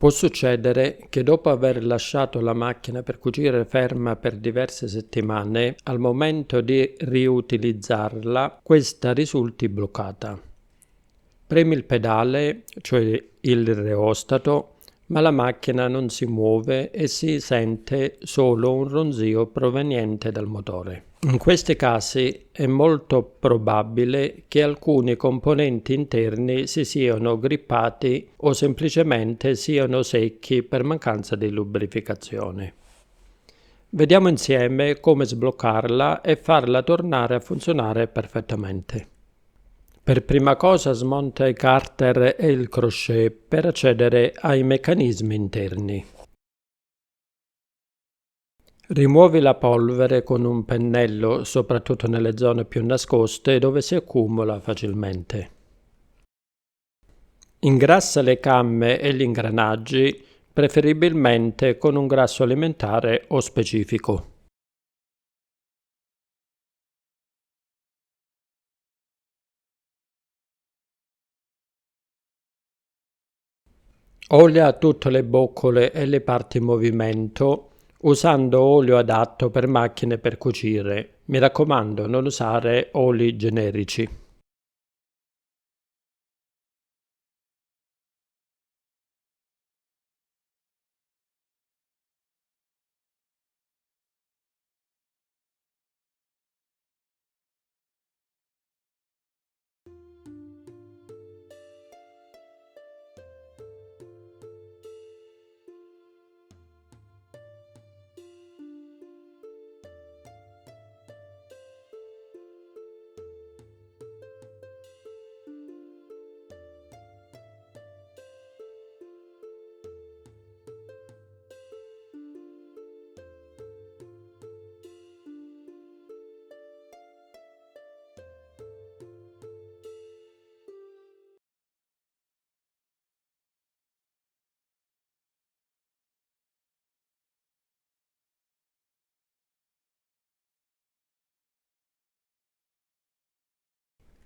Può succedere che dopo aver lasciato la macchina per cucire ferma per diverse settimane, al momento di riutilizzarla, questa risulti bloccata. Premi il pedale, cioè il reostato, ma la macchina non si muove e si sente solo un ronzio proveniente dal motore. In questi casi è molto probabile che alcuni componenti interni si siano grippati o semplicemente siano secchi per mancanza di lubrificazione. Vediamo insieme come sbloccarla e farla tornare a funzionare perfettamente. Per prima cosa smonta i carter e il crochet per accedere ai meccanismi interni. Rimuovi la polvere con un pennello, soprattutto nelle zone più nascoste dove si accumula facilmente. Ingrassa le camme e gli ingranaggi, preferibilmente con un grasso alimentare o specifico. Olia tutte le boccole e le parti in movimento usando olio adatto per macchine per cucire. Mi raccomando, non usare oli generici.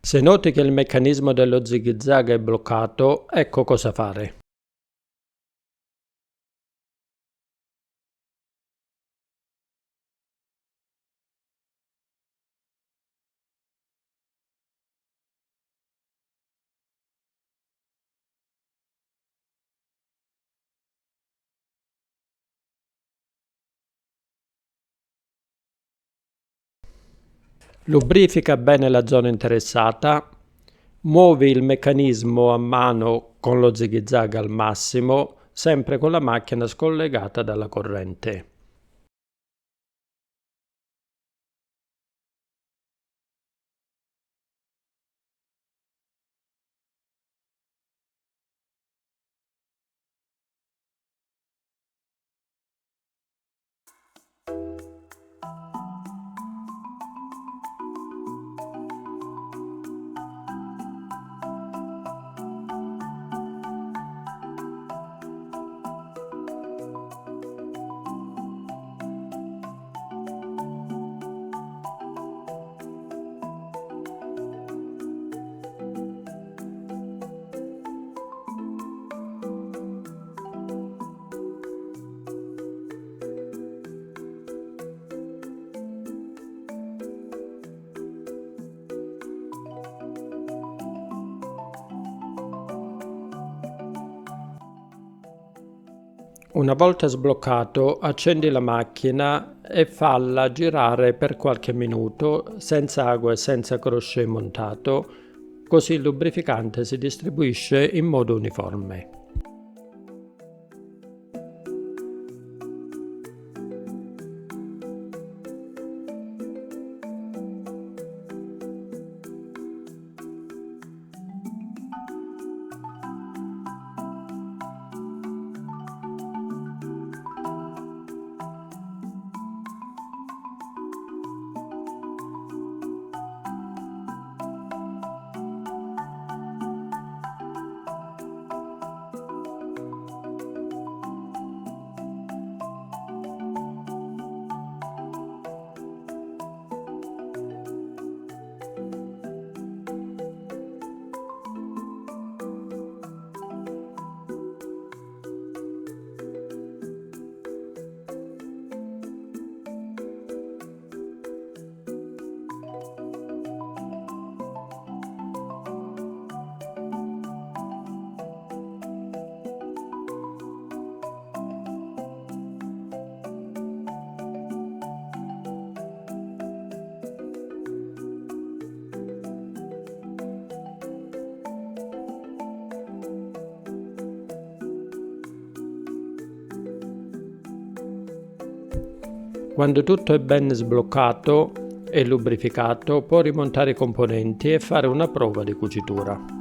Se noti che il meccanismo dello zig-zag è bloccato, ecco cosa fare. Lubrifica bene la zona interessata, muovi il meccanismo a mano con lo zig-zag al massimo, sempre con la macchina scollegata dalla corrente. Una volta sbloccato, accendi la macchina e falla girare per qualche minuto senza agua e senza crochet montato, così il lubrificante si distribuisce in modo uniforme. Quando tutto è ben sbloccato e lubrificato, può rimontare i componenti e fare una prova di cucitura.